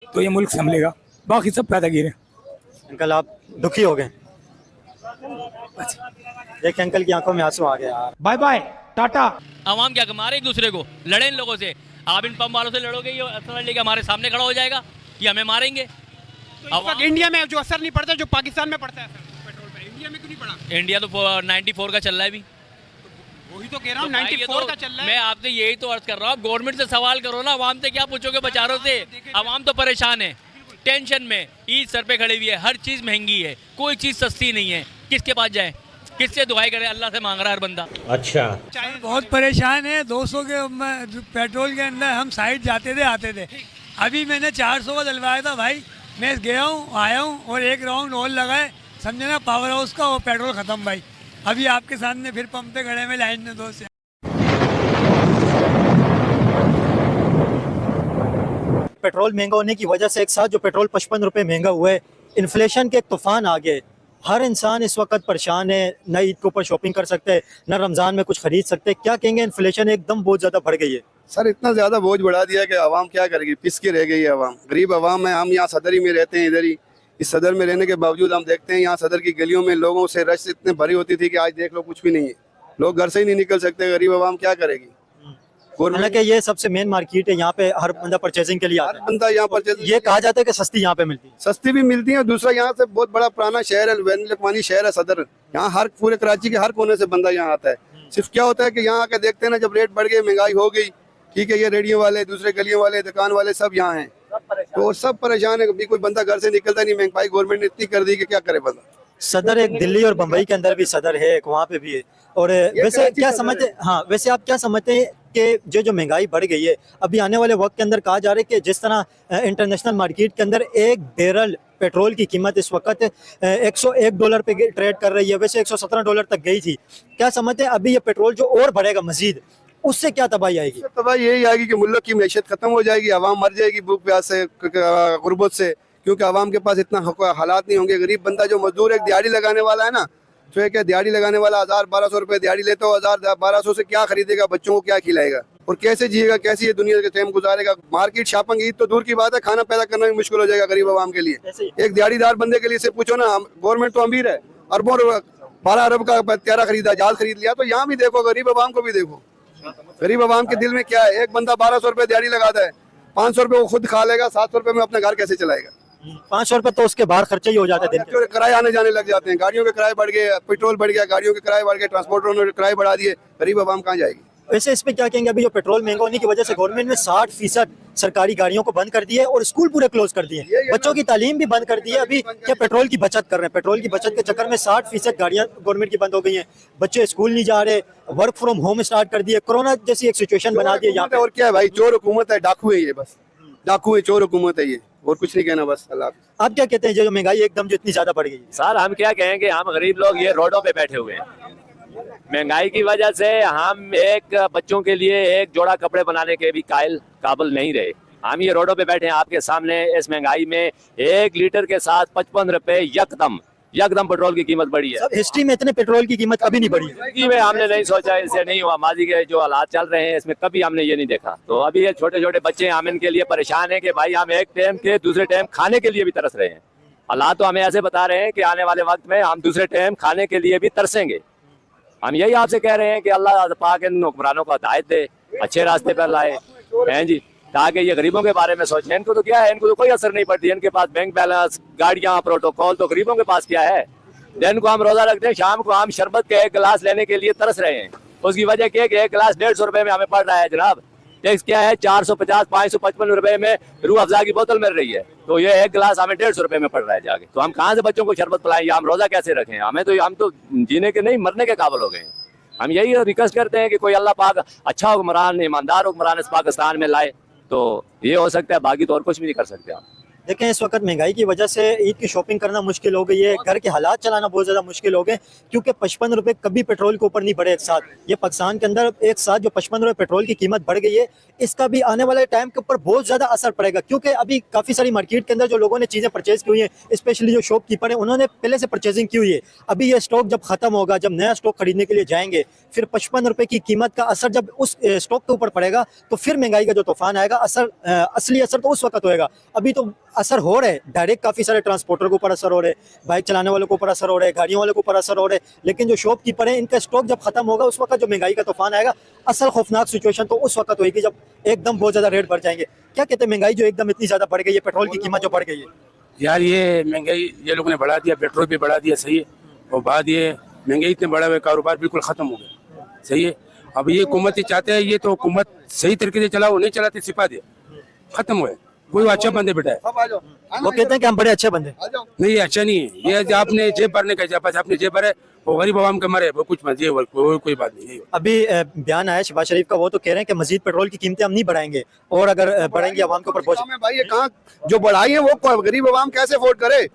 तो ये मुल्क संभलेगा, बाकी सब पैदागिर है। अंकल आप दुखी हो गए? एक अंकल की आंखों में आंसू आ गए यार। Bye bye tata. आवाम क्या मारे एक दूसरे को, लड़े इन लोगों से। आप इन पंप वालों से लड़ोगे, ये असर लेके हमारे सामने खड़ा हो जाएगा, ये हमें मारेंगे। तो इस वक्त इंडिया में जो असर नहीं पड़ता जो पाकिस्तान में पड़ता है असर पेट्रोल पे, इंडिया में क्यों नहीं पड़ा? इंडिया तो 94 का चल रहा है अभी। वही तो कह रहा हूँ, तो भाई, 94 का चल रहा है। मैं आपसे यही तो अर्ज कर रहा हूँ, गवर्नमेंट से सवाल करो ना, आवाम से क्या पूछोगे बेचारों से? आवाम तो परेशान है, टेंशन में, ईद सर पे खड़ी हुई है, हर चीज महंगी है, कोई चीज सस्ती नहीं है। किसके पास जाए, किससे दुआई करे? अल्लाह से मांग रहा है हर बंदा। अच्छा, बहुत परेशान है। 200 के पेट्रोल के अंदर हम साइड जाते थे आते थे। अभी मैंने 400 का डलवाया था भाई, मैं गया हूँ आया हूँ और एक राउंड और लगाए, समझे ना, पावर हाउस का, वो पेट्रोल खत्म भाई। अभी आपके सामने फिर पंप पे खड़े में लाइन में 2 से। पेट्रोल महंगा होने की वजह से एक साथ जो पेट्रोल 55 रुपये महंगा हुआ है, इन्फ्लेशन के एक तूफान आ गए। हर इंसान इस वक्त परेशान है, न ईद के ऊपर शॉपिंग कर सकते हैं, न रमज़ान में कुछ खरीद सकते हैं। क्या कहेंगे, इन्फ्लेशन एकदम बहुत ज़्यादा बढ़ गई है। सर इतना ज़्यादा बोझ बढ़ा दिया कि आवाम क्या करेगी, पिस के रह गई है आवाम। गरीब आवाम है, हम यहाँ सदर ही में रहते हैं, इधर ही इस सदर में रहने के बावजूद हम देखते हैं यहाँ सदर की गलियों में लोगों से रश इतने भरी होती थी कि आज देख लो कुछ भी नहीं है, लोग घर से ही नहीं निकल सकते। गरीब आवाम क्या करेगी? हालांकि ये सबसे मेन मार्केट है, यहाँ पे हर बंदा परचेजिंग के लिए आता हर है। बंदा यहाँ पर ये कहा जाता है कि सस्ती यहाँ पे मिलती है। सस्ती भी मिलती है, और दूसरा यहाँ से बहुत बड़ा पुराना शहर है, वैन लकवानी शहर है सदर। यहाँ हर पूरे कराची के हर कोने से बंदा यहाँ आता है। सिर्फ क्या होता है कि यहाँ आके देखते हैं ना, जब रेट बढ़ गए, महंगाई हो गई, ठीक है, ये रेडियो वाले, दूसरे गलियों वाले, दुकान वाले सब यहाँ हैं, तो सब परेशान है। कभी कोई बंदा घर से निकलता नहीं, महंगाई गवर्नमेंट ने इतनी कर दी कि क्या करे बंदा। सदर एक दिल्ली और बम्बई के अंदर भी सदर है, एक वहाँ पे भी है। और वैसे क्या समझते, हाँ वैसे आप क्या समझते हैं कि जो महंगाई बढ़ गई है, अभी आने वाले वक्त के अंदर कहा जा रहा है कि जिस तरह इंटरनेशनल मार्केट के अंदर एक बैरल पेट्रोल की कीमत इस वक्त $101 पे ट्रेड कर रही है, वैसे $117 तक गई थी। क्या समझते हैं अभी ये पेट्रोल जो और बढ़ेगा मजीद, उससे क्या तबाही आएगी? तबाही यही आएगी कि मुल्क की मैशत खत्म हो जाएगी, आवाम मर जाएगी भूख प्यास से, गुर्बत से, क्योंकि आवाम के पास इतना हालात नहीं होंगे। गरीब बंदा जो मजदूर एक दिहाड़ी लगाने वाला है ना, तो एक दिहाड़ी लगाने वाला 1000-1200 रुपए दिहाड़ी लेता हो, 1000-1200 से क्या खरीदेगा, बच्चों को क्या खिलाएगा और कैसे जिएगा, कैसी ये दुनिया के टाइम गुजारेगा? मार्केट शॉपिंग ईद तो दूर की बात है, खाना पैदा करना भी मुश्किल हो जाएगा गरीब आवाम के लिए। एक दिहाड़ीदार बंदे के लिए से पूछो ना, गवर्नमेंट तो अमीर है, अरबों 12 अरब का प्यारा खरीदा, जहाज खरीद लिया, तो यहाँ भी देखो, गरीब आवाम को भी देखो। गरीब आवाम के दिल में क्या है? एक बंदा 1200 रुपए दिहाड़ी लगाता है, 500 रुपए वो खुद खा लेगा, 700 रुपए में अपना घर कैसे चलाएगा? 500 रुपए तो उसके बाहर खर्चे ही हो जाते हैं। किराए आने जाने लग जाते हैं, गाड़ियों के किराए बढ़ गए, पेट्रोल बढ़ गया, गाड़ियों के किराए बढ़ गए, ट्रांसपोर्टरों ने किराए बढ़ा दिए, गरीब आवाम कहाँ जाएगी? वैसे इस पे क्या कहेंगे, अभी जो पेट्रोल महंगा होने की वजह से गवर्नमेंट ने 60% सरकारी गाड़ियों को बंद कर दिया है और स्कूल पूरे क्लोज कर दिए, बच्चों की तालीम भी बंद कर दी है। अभी क्या पेट्रोल की बचत कर रहे हैं, पेट्रोल की बचत के चक्कर में 60% गाड़ियां गवर्नमेंट की बंद हो गई हैं, बच्चे स्कूल नहीं जा रहे, वर्क फ्रॉम होम स्टार्ट कर दिए, कोरोना जैसी एक सिचुएशन बना दी है यहाँ पे। और क्या है भाई, चोर हुकूमत है, डाकू है ये, बस डाकू है, चोर हुकूमत है ये, और कुछ नहीं कहना, बस अल्लाह। आप क्या कहते हैं, जो महंगाई एकदम जो इतनी ज्यादा बढ़ गई है? सर हम क्या कहेंगे, हम गरीब लोग ये रोडों पे बैठे हुए हैं। महंगाई की वजह से हम एक बच्चों के लिए एक जोड़ा कपड़े बनाने के भी काबिल नहीं रहे। हम ये रोडों पे बैठे हैं आपके सामने। इस महंगाई में 1 लीटर के साथ 55 रुपए यकदम पेट्रोल की कीमत बढ़ी है। हिस्ट्री में इतने पेट्रोल की कीमत कभी नहीं बढ़ी है। में हमने नहीं सोचा, इससे नहीं हुआ। माजी के जो हालात चल रहे हैं इसमें कभी हमने ये नहीं देखा। तो अभी ये छोटे छोटे बच्चे हम इनके लिए परेशान है कि भाई हम एक टाइम के दूसरे टाइम खाने के लिए भी तरस रहे हैं। हालात तो हमें ऐसे बता रहे हैं कि आने वाले वक्त में हम दूसरे टाइम खाने के लिए भी तरसेंगे। हम यही आपसे कह रहे हैं कि अल्लाह पाक इन हुक्मरानों को हिदायत दे, अच्छे रास्ते पर लाए हैं जी, ताकि ये गरीबों के बारे में सोचें। इनको तो क्या है, इनको तो कोई असर नहीं पड़ती, इनके पास बैंक बैलेंस, गाड़ियाँ, प्रोटोकॉल, तो गरीबों के पास क्या है? दिन को हम रोजा रखते हैं, शाम को हम शरबत के 1 गिलास लेने के लिए तरस रहे हैं। उसकी वजह क्या है कि 1 गिलास 150 रुपए में हमें पड़ रहा है जनाब। टैक्स क्या है, 450-555 रुपए में रूह अफ़ज़ा की बोतल मिल रही है, तो ये 1 गिलास हमें 150 रुपए में पड़ रहा है जाके। तो हम कहाँ से बच्चों को शरबत पिलाएं या हम रोजा कैसे रखें? हम तो जीने के नहीं, मरने के काबिल हो गए हैं। हम यही रिक्वेस्ट करते हैं कि कोई अल्लाह पाक अच्छा हुक्मरान, ईमानदार हुक्मरान इस पाकिस्तान में लाए, तो ये हो सकता है, बाकी तो और कुछ भी नहीं कर सकते आप। देखें इस वक्त महंगाई की वजह से ईद की शॉपिंग करना मुश्किल हो गई है, घर के हालात चलाना बहुत ज़्यादा मुश्किल हो गए, क्योंकि 55 रुपये कभी पेट्रोल के ऊपर नहीं बढ़े एक साथ। ये पाकिस्तान के अंदर एक साथ जो 55 रुपये पेट्रोल की कीमत बढ़ गई है, इसका भी आने वाले टाइम के ऊपर बहुत ज़्यादा असर पड़ेगा, क्योंकि अभी काफ़ी सारी मार्केट के अंदर जो लोगों ने चीज़ें परचेज की हुई हैं, स्पेशली जो शॉपकीपर हैं, उन्होंने पहले से परचेजिंग की हुई है। अभी ये स्टॉक जब खत्म होगा, जब नया स्टॉक खरीदने के लिए जाएंगे, फिर 55 रुपये की कीमत का असर जब उस स्टॉक के ऊपर पड़ेगा, तो फिर महंगाई का जो तूफान आएगा, असली असर तो उस वक्त होएगा। अभी तो असर हो रहा है डायरेक्ट, काफ़ी सारे ट्रांसपोर्टर के ऊपर असर हो रहा है, बाइक चलाने वालों के ऊपर असर हो रहा है, गाड़ियों वालों के ऊपर असर हो रहा है, लेकिन जो शॉपकीपर है इनका स्टॉक जब खत्म होगा, उस वक्त जो महंगाई का तूफान आएगा, असल खौफनाक सिचुएशन तो उस वक्त होगी जब एकदम बहुत ज़्यादा रेट बढ़ जाएंगे। क्या कहते हैं, महंगाई जो एकदम इतनी ज़्यादा बढ़ गई है, पेट्रोल की कीमत जो बढ़ गई है? यार ये महंगाई ये लोगों ने बढ़ा दिया, पेट्रोल भी बढ़ा दिया, सही है। और बाद ये महंगाई इतने बढ़ा हुआ, कारोबार बिल्कुल खत्म हो गया, सही है। अब ये हुकूमत ही चाहते हैं, ये तो हुकूमत सही तरीके से चलाओ, नहीं चलाते सिपा दे, खत्म हुए। कोई अच्छा बंदे बेटा है, वो कहते हैं कि हम बड़े अच्छे बंदे। नहीं ये अच्छा नहीं है। ये आपने जेब भरने का जब आपने जेब भरे, वो गरीब आवाम के मरे, वो कुछ मत, ये कोई बात नहीं है। अभी बयान आया शहबाज शरीफ का, वो तो कह रहे हैं कि मजीद पेट्रोल की कीमतें हम नहीं बढ़ाएंगे, और अगर बढ़ाएंगे आवाम के ऊपर बोझ। भाई ये कहाँ जो बढ़ाई है वो गरीब आवाम कैसे अफोर्ड करे?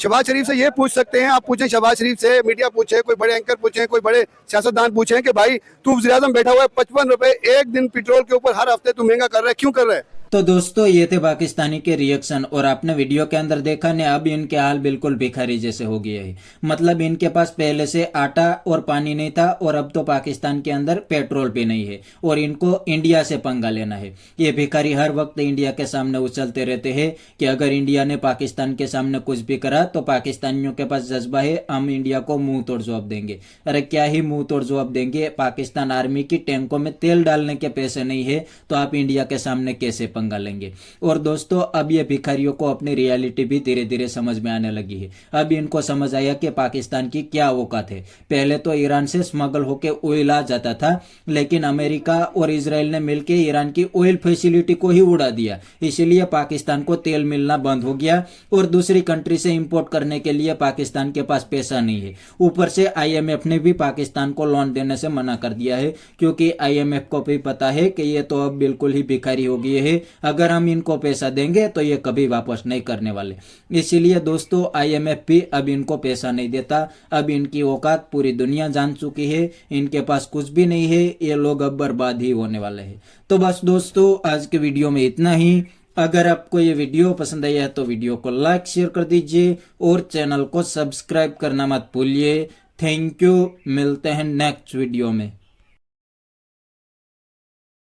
शहबाज शरीफ से ये पूछ सकते हैं, आप पूछें शहबाज शरीफ से, मीडिया पूछे, कोई बड़े एंकर पूछे, कोई बड़े सियासतदान पूछे कि भाई तू वज़ीर आज़म बैठा हुआ है, 55 रुपए एक दिन पेट्रोल के ऊपर हर हफ्ते तू महंगा कर रहा है, क्यों कर रहा है? तो दोस्तों ये थे पाकिस्तानी के रिएक्शन, और आपने वीडियो के अंदर देखा ने, अब इनके हाल बिल्कुल भिखारी जैसे हो गया है। मतलब इनके पास पहले से आटा और पानी नहीं था, और अब तो पाकिस्तान के अंदर पेट्रोल भी नहीं है, और इनको इंडिया से पंगा लेना है। ये भिखारी हर वक्त इंडिया के सामने उछलते रहते हैं कि अगर इंडिया ने पाकिस्तान के सामने कुछ भी करा तो पाकिस्तानियों के पास जज्बा है, हम इंडिया को मुंह तोड़ जवाब देंगे। अरे क्या ही मुंह तोड़ जवाब देंगे, पाकिस्तान आर्मी की टैंकों में तेल डालने के पैसे नहीं है, तो आप इंडिया के सामने कैसे पंगा लेंगे? और दोस्तों अब ये भिखारियों को अपनी रियलिटी भी धीरे धीरे समझ में आने लगी है। अब इनको समझ आया कि पाकिस्तान की क्या औकात है। पहले तो ईरान से स्मगल होकर ऑयल आ जाता था, लेकिन अमेरिका और इजराइल ने मिलकर ईरान की ऑयल फैसिलिटी को ही उड़ा दिया, इसलिए पाकिस्तान को तेल मिलना बंद हो गया, और दूसरी कंट्री से इंपोर्ट करने के लिए पाकिस्तान के पास पैसा नहीं है। ऊपर से IMF ने भी पाकिस्तान को लोन देने से मना कर दिया है, क्योंकि IMF को भी पता है कि ये तो अब बिल्कुल ही भिखारी हो गए है, अगर हम इनको पैसा देंगे तो ये कभी वापस नहीं करने वाले। इसीलिए दोस्तों IMF भी अब इनको पैसा नहीं देता। अब इनकी औकात पूरी दुनिया जान चुकी है, इनके पास कुछ भी नहीं है, ये लोग अब बर्बाद ही होने वाले हैं। तो बस दोस्तों आज के वीडियो में इतना ही। अगर आपको ये वीडियो पसंद आया है तो वीडियो को लाइक शेयर कर दीजिए, और चैनल को सब्सक्राइब करना मत भूलिए। थैंक यू, मिलते हैं नेक्स्ट वीडियो में।